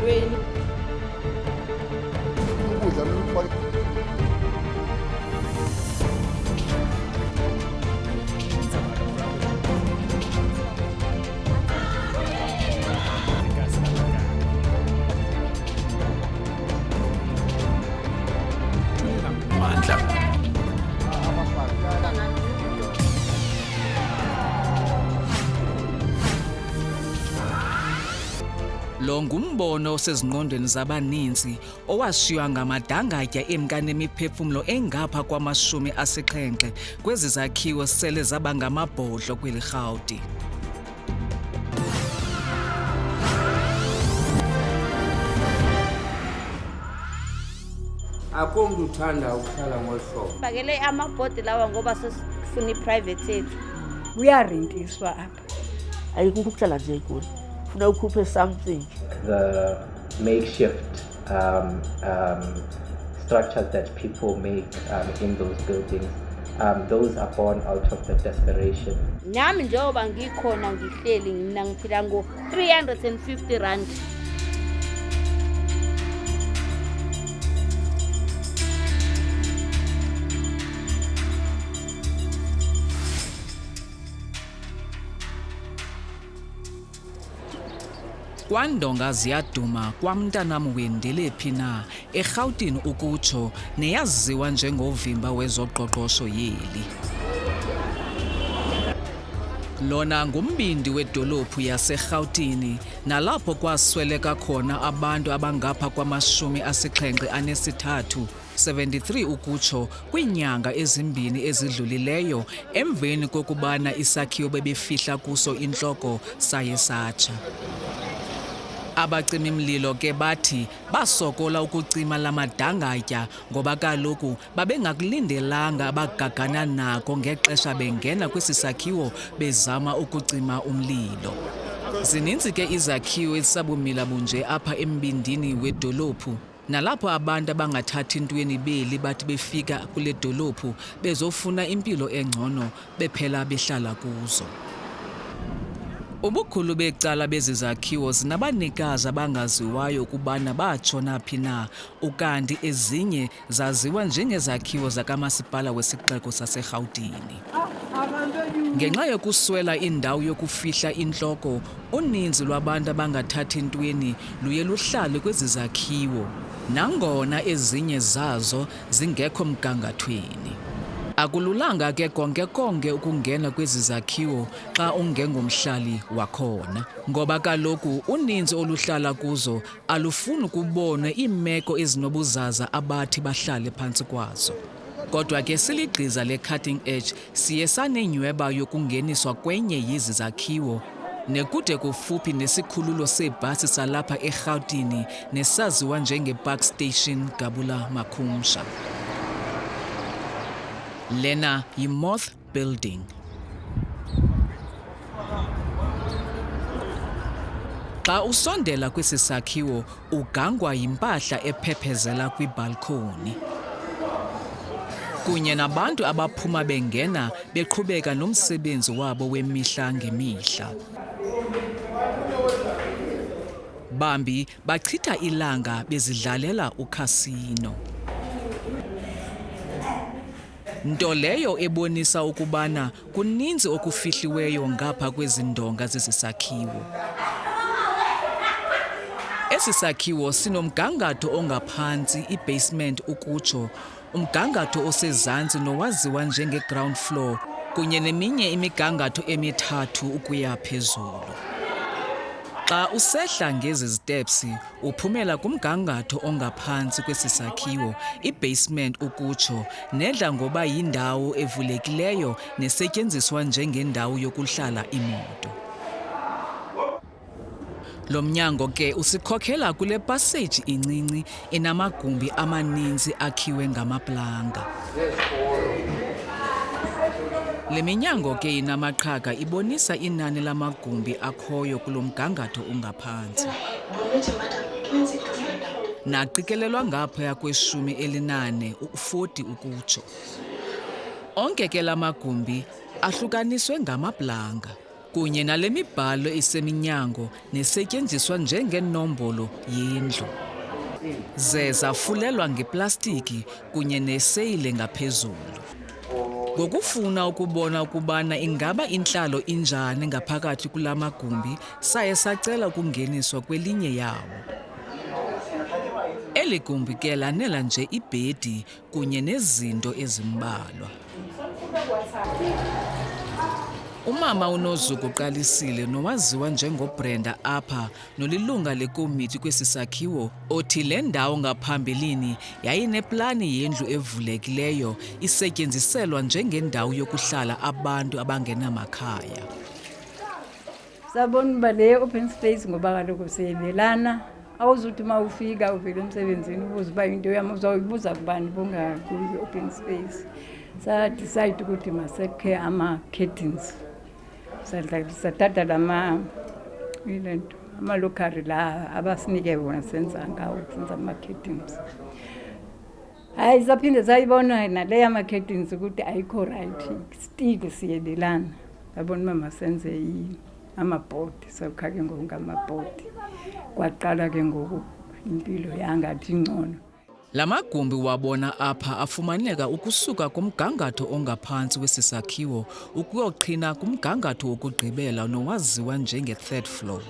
emaphandleni. Lo ngumbono osezingqondweni zabaninzi owashiywa ngamadangatya emkani nemiphefumlo engapha kwama-70 kwezi zakhiwo sele zaba ngamabhodlo kweli Rhawuti. Akho mntu uthanda ukuhlala ngolu hlobo. Bakele amabhodi lawa ngoba sifuna i-private yethu. Kuyarentiswa apha. Ayikho ukuhlala nje kulo. Funa ukhuphe something. The makeshift structures that people make in those buildings, those are born out of the desperation. Nami njengoba ngikhona ngihleli mina ngiphila ngo-350 rand. Kwandonga ziyaduma kwamntanam wendelephi na eRhawutini ukutsho neyaziwa njengovimba wezoqoqosho yeli. Lona ngumbindi wedolophu yaseRhawutini nalapho kwasweleka khona abantu abangapha kwama-73 73 ukutsho kwiinyanga ezimbini ezidlulileyo emveni kokubana isakhiwo bebefihla kuso intloko saye satsha. Abacimi-mlilo ke bathi basokola ukucima la madangatya ngoba kaloku babengakulindelanga abagagana nako ngexesha bengena kwesi sakhiwo bezama ukucima umlilo. Zininzi ke izakhiwo ezisabumila bunje apha embindini wedolophu nalapho abantu abangathathi ntweni beli bathi befika kule dolophu bezofuna impilo engcono bephela behlala kuzo. Ubukhulu becala bezi zakhiwo zinabanikazi abangaziwayo ukubana batshona phi na, ukanti ezinye zaziwa njengezakhiwo zakamasipala wesixeko saseRhawutini. Ngenxa yokuswela indawo yokufihla intloko, uninzi lwabantu abangathathi ntweni luye luhlale kwezi zakhiwo, nangona ezinye zazo zingekho mgangathweni. Akululanga ke konke ukungena kwezi zakhiwo xa ungengomhlali wakhona, ngoba kaloku uninzi oluhlala kuzo alufuni kubonwe imeko izinobuzaza abathi bahlale phantsi kwazo. Kodwa ke siligqiza le-cutting edge siye sanenyweba yokungeniswa kwenye yezizakhiwo nekude kufuphi nesikhululo seebhasi salapha eRhawutini nesaziwa njenge-Park Station Gabula Makhumsha. Lena yi-Moth Building. Xa usondela kwesi sakhiwo ugangwa yimpahla ephephezela kwibhalkhoni, kunye nabantu abaphuma bengena beqhubeka nomsebenzi wabo wemihla ngemihla. Bambi bachitha ilanga bezidlalela ukhasino, nto leyo ebonisa ukubana kuninzi okufihliweyo ngapha kwezi ndonga zesisakhiwo. Esi sakhiwo sinomgangatho ongaphantsi, i-basement ukutsho, umgangatho osezantsi nowaziwa njenge-ground floor, kunye neminye imigangatho emithathu ukuya phezulu. Xa usehla ngezi steps uphumela kumgangatho ongaphantsi kwesi sakhiwo, i-basement ukutsho, nedla ngoba yindawo evulekileyo nesetyenziswa njengendawo yokuhlala imoto. Lo mnyango ke usikhokhela kule passage incinci enamagumbi amaninzi akhiwe ngamaplanga. Le minyango ke inamaqhaga ibonisa inani lamagumbi akhoyo kulo mgangatho ungaphantsi. Naqikelelwa ngaphaya kwe-14 40 ukutsho. Onke ke lamagumbi ahlukaniswe ngamaplanga, kunye nale mibhalo iseminyango nesetyenziswa njengenombolo yendlu. Ze zafulelwa ngeplastiki kunye neseyile ngaphezulu. Ngokufuna ukubona ukubana ingaba intlalo injani ngaphakathi kula magumbi, saye sacela ukungeniswa kwelinye yawo. Eli gumbi ke lanela nje ibhedi kunye nezinto ezimbalwa. Umama unozuku uqalisile nowaziwa njengoBrenda apha nolilunga lekomiti kwesi sakhiwo othi le ndawo ngaphambilini yayineplani yendlu evulekileyo isetyenziselwa njengendawo yokuhlala abantu abangenamakhaya. Sabona uba le open space ngoba kaloku siyebelana, awuzuthi uma ufika uvele emsebenzini ubuze uba into yami uzawuyibuza kubani bongakuyo open space. Sadecide ukuthi masekhe ama-curtains. Sathatha amalokari la abasinike wona senza ngawo, senza ama-curtains. Hayi saphinde sayibona naleya ama-curtains ukuthi ayikho right, still siyebelana. Sabona mama senze amabhodi, sakhake ngokungamabhodi. Kwaqala ke ngoku impilo yangathi ngcono. La magumbi wabona apha afumaneka ukusuka kumgangatho ongaphantsi wesisakhiwo ukuyoqhina kumgangatho wokugqibela nowaziwa njenge-third floor.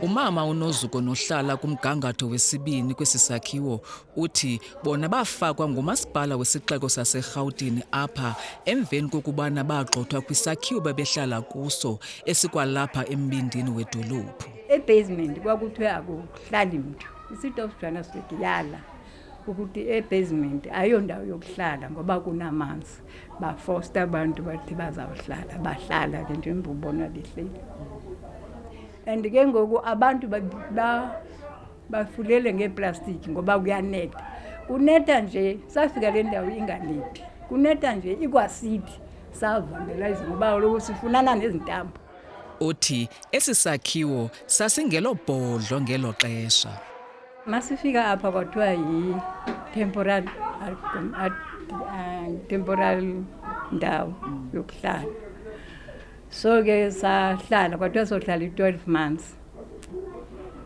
Umama unozuko nohlala kumgangatho wesibini kwesisakhiwo uthi bona bafakwa ngumasipala wesixeko saseRhawutini apha emveni kokubana bagxothwa kwisakhiwo babehlala kuso esikwalapha embindini wedolophu. E-basement kwakuthiwe akuhlali mntu. Isitofjana siyala ukuthi e-basement ayondawo yokuhlala ngoba kunamanzi. Bafosta abantu bathi bazawuhlala, bahlala ke njengoba ubona behleli. And ke ngoku abantu bafulele ngeplastiki ngoba kuyanetha. Kunetha nje safika le ndawo inganethi. Kunetha nje ikwasithi savandalize ngoba lokho sifunana nezintambo. Uthi esi sakhiwo sasingelobhodlo ngelo xesha. Masifika apha kwathiwa temporal ndawo yokuhlala. So ke sahlala kwathiwa sohlala 12 months.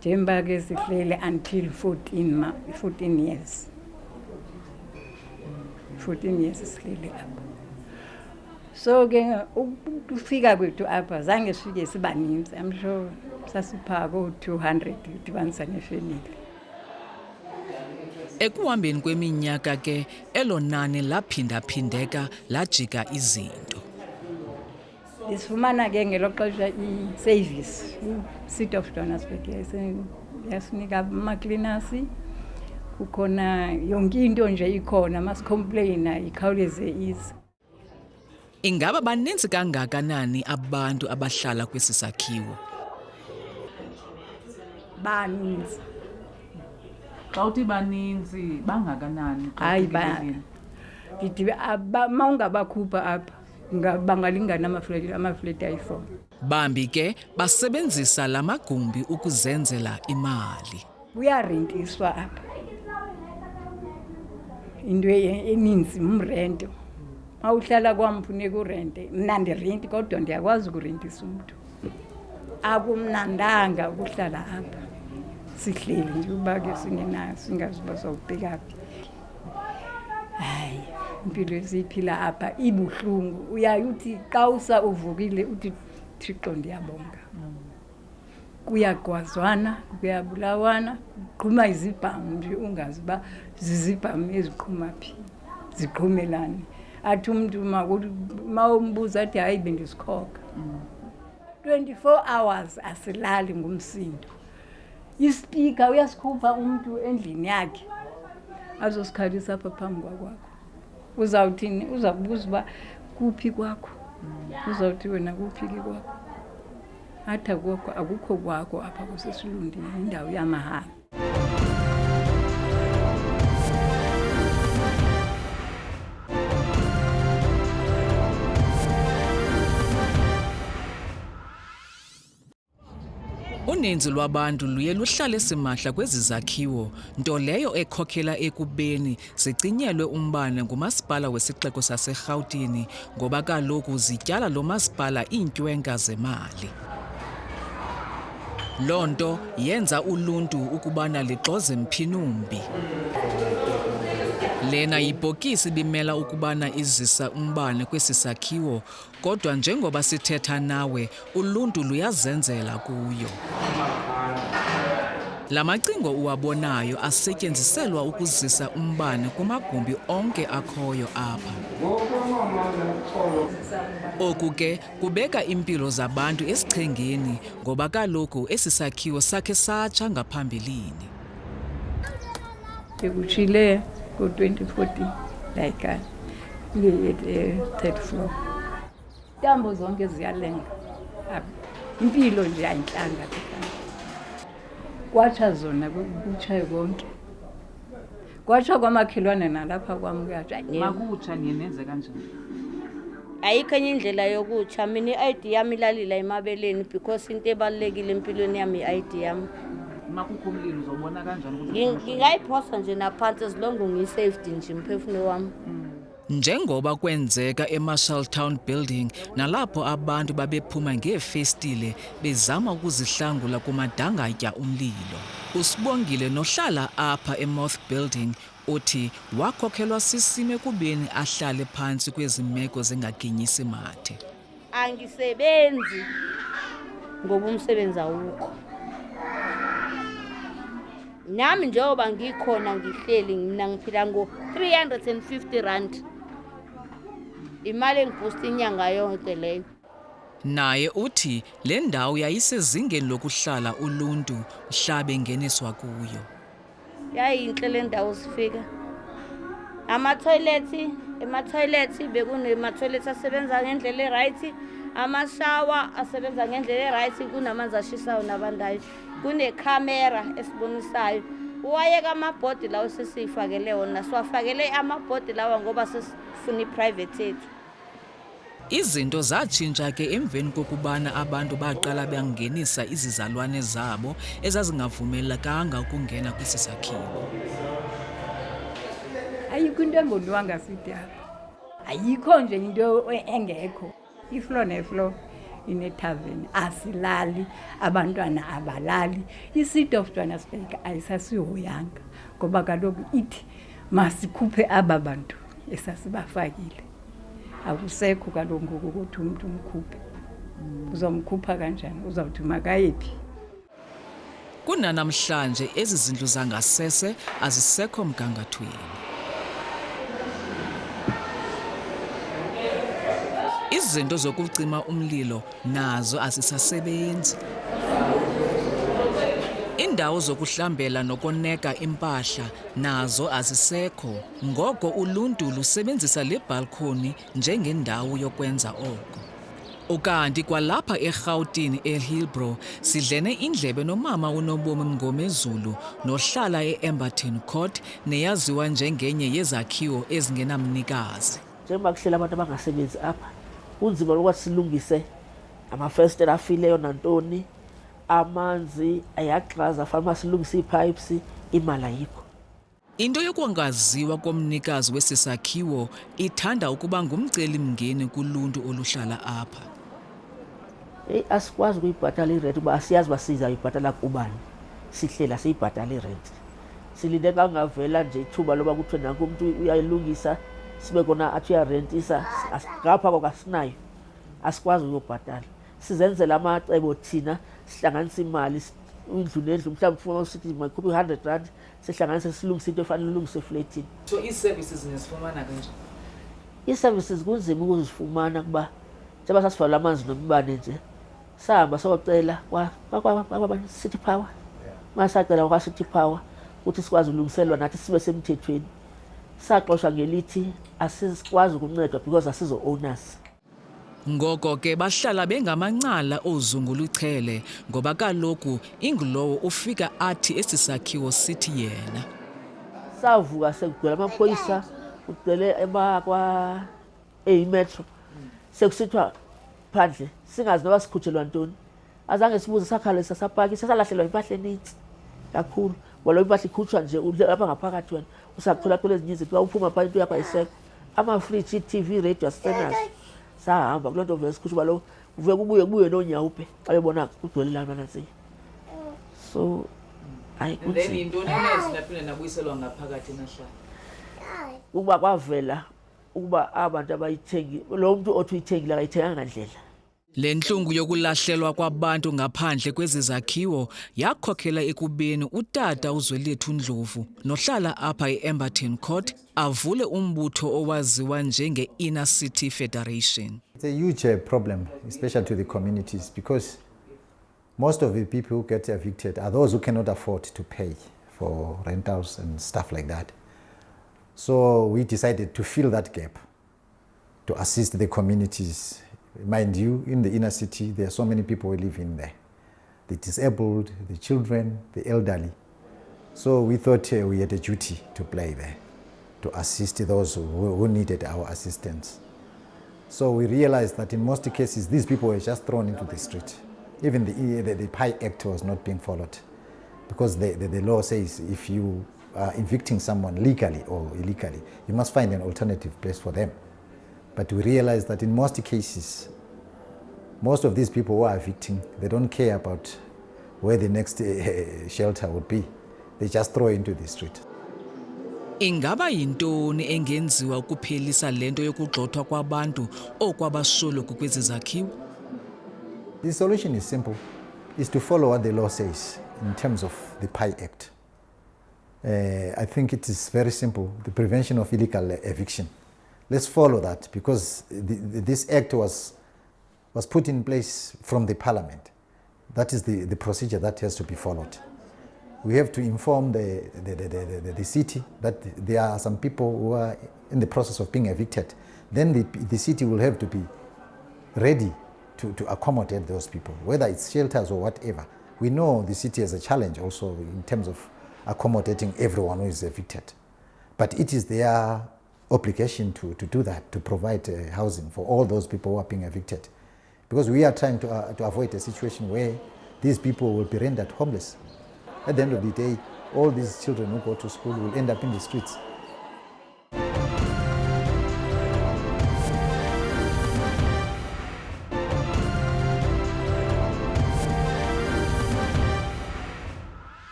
Njengoba ke sihlele until 14 years. 14 years sihlele apha. So ke ukufika kwethu apha zange sifike sibaninzi. I'm sure sasipha ko-200 udibanisa nefamily. Ekuhambeni kweminyaka ke elo nani laphinda-phindeka lajika izinto. Sifumana ke ngelo xesha i-service, City of Johannesburg yasinika ama-cleaners, kukhona yonke into nje ikhona, masikhomplayina ikhawuleze ize. Ingaba baninzi kangakanani abantu abahlala kwesi sakhiwo? Baninzi. Xa uthi baninzi bangakanani? Hayi ndithi mawungabakhupha apha bangalingana amafleti ayi-4. Bambi ke basebenzisa la magumbi ukuzenzela imali. Kuyarentiswa apha. Into eninzi umrento. Mawuhlala kwam funeka urente. Mna ndirenti kodwa ndiyakwazi ukurentisa umntu. Akumnandanga ukuhlala apha. Sihleli nje uba ke singaziba sawubheka phi. Hayi, impilo esiyiphila apha ibuhlungu. Uyayuthi xa uvukile uthi Thixo ndiyabonga. Kuyagwazwana, kuyabulawana, kuqhuma izibhamu nje ungazi uba zizibhamu eziqhuma phi. Ziqhumelane. Athi umntu mawumbuza athi hayi bendisikhoka. 24 hours asilali ngumsindo. Ispeaker uyasikhupha umntu endlini yakhe azosikhalisa apha phambi kwakho. Uzawuthini? Uzakubuza uba kuphi kwakho? Uzawuthi wena kuphi ke kwakho? Athi akukho kwakho apha kusesilundini, indawo yamahala. Uninzi lwabantu luye luhlale simahla kwezi zakhiwo, nto leyo ekhokhela ekubeni zicinyelwe umbane ngumasipala wesixeko saseRhawutini ngoba kaloku zityala lo masipala iintywenka zemali. Loo nto yenza uluntu ukubana lixoze mphinumbi. Lena yibhokisi bimela ukubana izisa umbane kwesi sakhiwo, kodwa njengoba sithetha nawe, uluntu luyazenzela kuyo. La macingo uwabonayo asetyenziselwa ukuzisa umbane kumagumbi onke akhoyo apha. Oku ke kubeka impilo zabantu esichengeni ngoba kaloku esi sakhiwo sakhe satsha ngaphambilini. Bekutshile ngo-2014 like third floor. Intambo zonke ziyalenga. Impilo nje ayintlanga. Kwatsha zona kutshaye konke. Kwatsha kwamakhelwane nalapha kwam kuyatsha. Makutsha niye nenze kanjani? Ayikho enye indlela yokutsha. Mina i-ID yami ilalila emabeleni because into ebalulekile empilweni yami i-ID yami. Makukho umlilo uzobona kanjani ukuthi ngingayiphosa nje naphansi ezilongo ngiyi-safety nje umphefumulo wami. Njengoba kwenzeka eMarshalltown building nalapho abantu babephuma ngeefestile bezama ukuzihlangula kumadangatya umlilo. Usibongile nohlala apha eMoth building uthi wakhokhelwa sisimo ekubeni ahlale phantsi kwezi meko zingaginyisi mathe. Angisebenzi ngoba umsebenzi awukho. Nami njengoba ngikhona ngihleli mina ngiphila ngo-R350. Imali engiboosta inyanga yonke leyo. Naye uthi le ndawo yayisezingeni lokuhlala uluntu mhla bengeniswa kuyo. Yayinhle le ndawo sifika. Ema-toilet bekunema-toilet asebenza ngendlela e-right, amashawa asebenza ngendlela e-right, kunamanzi ashisayo nabandayo, kunekhamera esibonisayo. Uwayeka amabhodi lawo sesiyifakele wona, siwafakele amabhodi lawa ngoba sesifuna i-private yethu. Izinto zatshintsha ke emveni kokubana abantu baqala bangenisa izizalwane zabo ezazingavumelekanga ukungena kwesi sakhiwo. Ayikho into engondwanga sidala. Ayikho nje into engekho. Ifloor nefloor ine-tavern, asilali, abantwana abalali. I-City of Johannesburg ayisasihoyanga ngoba kaloku ithi masikhuphe aba bantu esasibafakile. Akusekho kaloku ngoku ukuthi umuntu umkhuphe. Uzomkhupha kanjani? Uzawuthi makayephi? Kunanamhlanje ezi zindlu zangasese azisekho mgangathweni. Izinto zokucima umlilo nazo azisasebenzi. Indawo zokuhlambela nokoneka impahla nazo azisekho. Ngoko uluntu lusebenzisa le balcony njengendawo yokwenza oko. Ukanti kwalapha eRhawutini eHillbrow sidlene indlebe nomama uNobomi Mngomezulu nohlala eAmberton Court neyaziwa njengenye yezakhiwo ezingenamnikazi. Njengoba kuhlela abantu abangasebenzi apha, kunzima lokwathi silungise amafestela afileyo nantoni, amanzi ayagxaza, fanele silungise ii-pipes, imali ayikho. Into yokwangaziwa komnikazi wesi sakhiwo ithanda ukuba ngumcelimngeni kuluntu oluhlala apha. Asikwazi ukuyibhatala irenti kuba asiyazi uba sizayibhatala kubani. Sihlela siyibhatala irenti. Silinde kangavela nje ithuba loba kuthiwe nanku umntu uyayilungisa, sibe kona athi uyarentisa, ngapha kwako asinayo. Asikwazi uyobhatala. Sizenzela amacebo thina, sihlanganisa imali, indlu nendlu, mhlawumbi ufuna usithi mayikhuphe R100, sihlanganise silungise into efanele ulungise efletini. so ii-services nizifumana kanjani? Ii-services kunzima ukuzifumana kuba njengoba sasivala amanzi nombane nje, sahamba socela City Power. Masacela kwa-City Power ukuthi sikwazi ulungiselwa nathi sibe semthethweni. Saxoshwa ngelithi asikwazi ukuncedwa because asizo-owners. Ngoko ke bahlala bengamancala ozunguluchele ngoba kaloku ingulowo ufika athi esi sakhiwo sithi yena. Savuka sekugcwele amaphoyisa, kugcwele kwa-Metro. Sekusithiwa phandle singazi noba sikhutshelwa ntoni. azange sibuze sakhalisa sapaki sasalahlelwa impahla eninzi kakhulu ngoba impahla ikhutshwa nje lapha ngaphakathi wena usaqhola ezininzi xa uphuma phaa into yakho ayiseko ama-fridge, TV, radio asisenazo sahamba kuloo nto vele sikhutshwa lo uve kubuye noonyawupe xa bebona kugcwele laa nto nantsiya. So hayi then yintoni esinaphinda nabuyiselwa ngaphakathi nahlala ukuba kwavela ukuba abantu abayithengi lo mntu othi uyithengile akayithenganga ngandlela. Le ntlungu yokulahlelwa kwabantu ngaphandle kwezizakhiwo yakhokhela ekubeni utata uZwelethu Ndlovu nohlala apha eAmberton Court avule umbutho owaziwa njenge-Inner City Federation. It's a huge problem, especially to the communities, because most of the people who get evicted are those who cannot afford to pay for rentals and stuff like that. So we decided to fill that gap, to assist the communities. Mind you, in the inner city, there are so many people who live in there. The disabled, the children, the elderly. So we thought we had a duty to play there, to assist those who needed our assistance. So we realized that in most cases, these people were just thrown into the street. Even the PI Act was not being followed, because the law says if you are evicting someone legally or illegally, you must find an alternative place for them. But we realized that in most cases, most of these people who are evicting, they don't care about where the next shelter would be. They just throw into the street. Ingaba yintoni engenziwa ukuphelisa lento yokugxothwa kwabantu okwabasholoku kwezizakhiwo? The solution is simple, is to follow what the law says in terms of the PI Act. I think it is very simple, the prevention of illegal eviction. Let's follow that, because this act was put in place from the parliament. That is the procedure that has to be followed. We have to inform the city that there are some people who are in the process of being evicted. Then the city will have to be ready to accommodate those people, whether it's shelters or whatever. We know the city has a challenge also in terms of accommodating everyone who is evicted. But it is their obligation to do that, to provide housing for all those people who are being evicted. Because we are trying to avoid a situation where these people will be rendered homeless. At the end of the day, all these children who go to school will end up in the streets.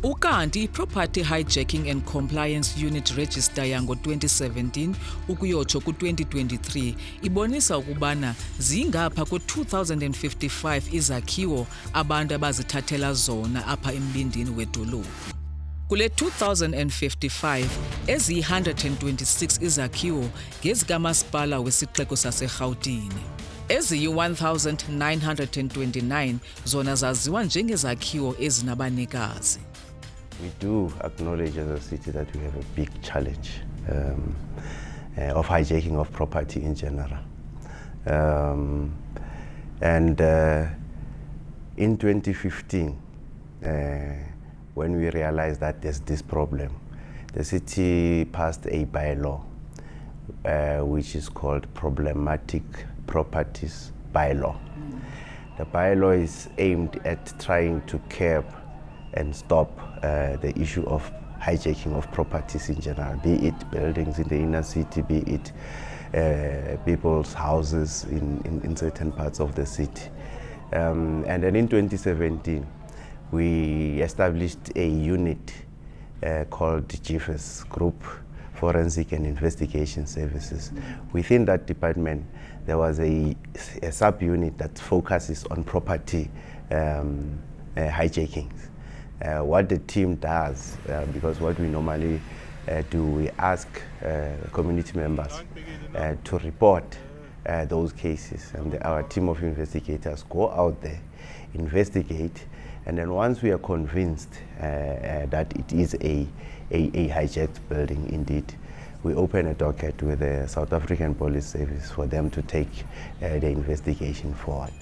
Ukanti i-Property Hijacking and Compliance Unit Register yango-2017 ukuyotsho ku-2023 ibonisa ukubana zingapha ku-2055 izakhiwo abantu abazithathela zona apha embindini wedolophu. Kule 2055 eziyi-126 izakhiwo ngezikamasipala wesixeko saseRhawutini. Eziyi-1929 zona zaziwa njengezakhiwo ezinabanikazi. We do acknowledge as a city that we have a big challenge of hijacking of property in general. In 2015, when we realized that there's this problem, the city passed a bylaw which is called Problematic Properties Bylaw. The bylaw is aimed at trying to curb and stop the issue of hijacking of properties in general, be it buildings in the inner city, be it people's houses in certain parts of the city. And then in 2017, we established a unit called GFS Group Forensic and Investigation Services. Within that department, there was a sub-unit that focuses on property hijackings. What the team does, because what we normally do, we ask community members to report those cases, and our team of investigators go out there, investigate, and then once we are convinced that it is a hijacked building indeed, we open a docket with the South African Police Service for them to take the investigation forward.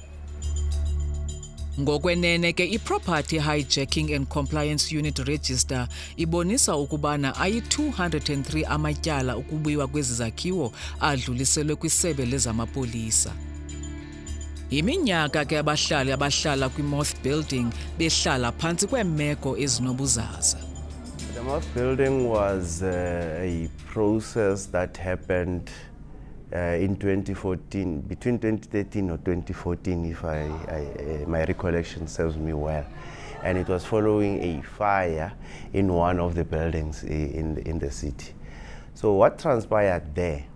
Ngokwenene ke i-Property Hijacking and Compliance Unit Register ibonisa ukubana ayi-203 amatyala ukubiwa kwezi zakhiwo adluliselwe kwisebe lezamapolisa. Iminyaka ke abahlali abahlala kwi-Moth Building behlala phantsi kweemeko ezinobuzaza. The Moth Building was a process that happened in 2014, between 2013 or 2014, if my recollection serves me well. And it was following a fire in one of the buildings in the city. So what transpired there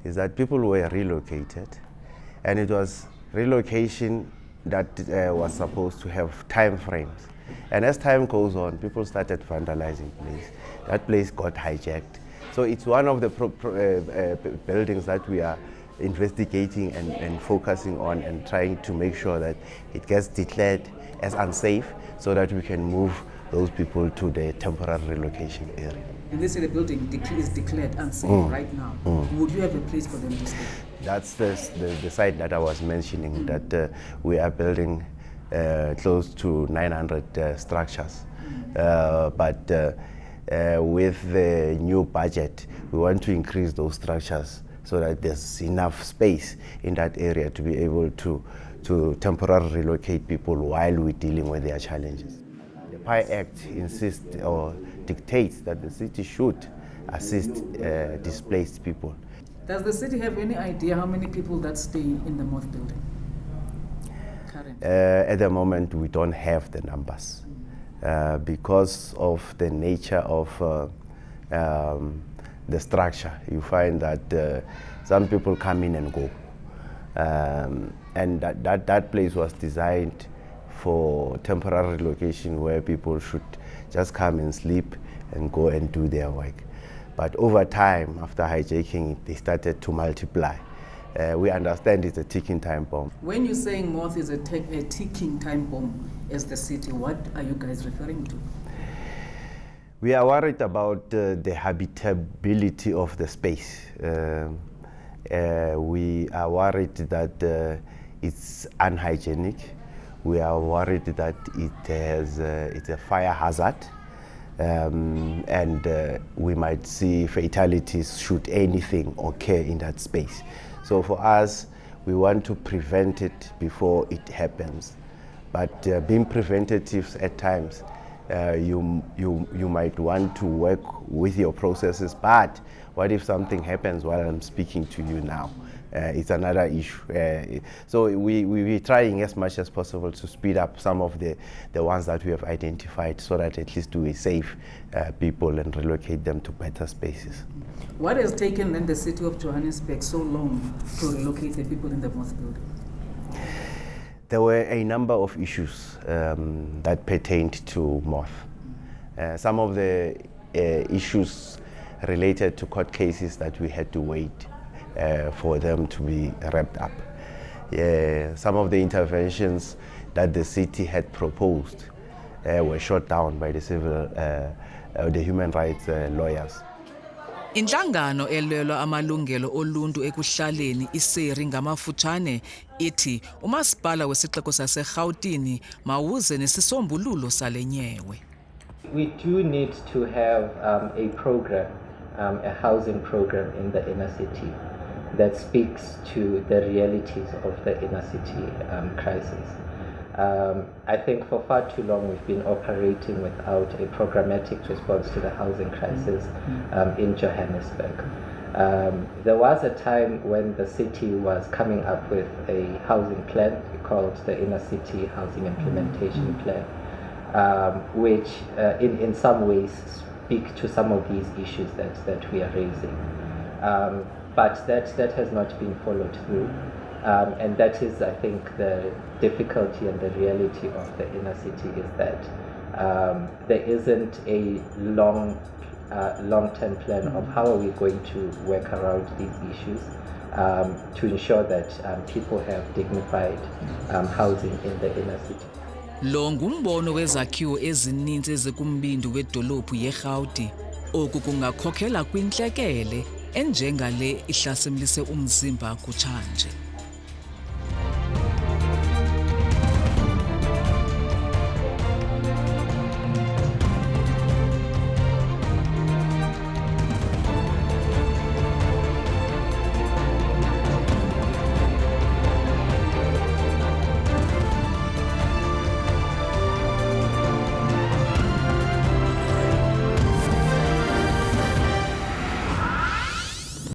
is that people were relocated, and it was relocation that was supposed to have time frames. And as time goes on, people started vandalizing place. That place got hijacked. So it's one of the buildings that we are investigating and focusing on and trying to make sure that it gets declared as unsafe so that we can move those people to the temporary relocation area. And this is the building is declared unsafe right now. Would you have a place for them to stay? That's the site that I was mentioning, that we are building close to 900 structures. But with the new budget, we want to increase those structures so that there's enough space in that area to be able to temporarily relocate people while we're dealing with their challenges. The PI Act insists or dictates that the city should assist displaced people. Does the city have any idea how many people that stay in the Moth Building currently? At the moment, we don't have the numbers because of the nature of the structure. You find that some people come in and go. And that place was designed for temporary relocation where people should just come and sleep and go and do their work. But over time, after hijacking it, they started to multiply. We understand it's a ticking time bomb. When you're saying Moth is a ticking time bomb as the city, what are you guys referring to? We are worried about the habitability of the space. We are worried that it's unhygienic. We are worried that it's a fire hazard. And we might see fatalities should anything occur in that space. So for us, we want to prevent it before it happens. But being preventative at times, you might want to work with your processes, but what if something happens while I'm speaking to you now? It's another issue. So we're trying as much as possible to speed up some of the ones that we have identified so that at least we save people and relocate them to better spaces. What has taken then the city of Johannesburg so long to relocate the people in the Moth Building? There were a number of issues that pertained to Moth. Some of the issues related to court cases that we had to wait for them to be wrapped up. Some of the interventions that the city had proposed were shot down by the human rights lawyers. Inhlangano elwela amalungelo oluntu ekuhlaleni iseri ngamafutshane ithi umasipala wesixeko saseRhawutini mawuze nesisombululo sale nyewe. We do need to have a program, a housing program in the inner city that speaks to the realities of the inner city crisis. I think for far too long we've been operating without a programmatic response to the housing crisis in Johannesburg. There was a time when the city was coming up with a housing plan called the Inner City Housing Implementation Plan, which in some ways speak to some of these issues that we are raising. But that has not been followed through. And that is, I think, the difficulty and the reality of the inner city is that there isn't a long-term plan of how are we going to work around these issues to ensure that people have dignified housing in the inner city. Lo ngumbono wezakhiwo ezininzi ezikumbindi wedolophu yeRhawuti. Oku kungakhokhela kwintlekele enjengale ihlasimlise umzimba kutshanje.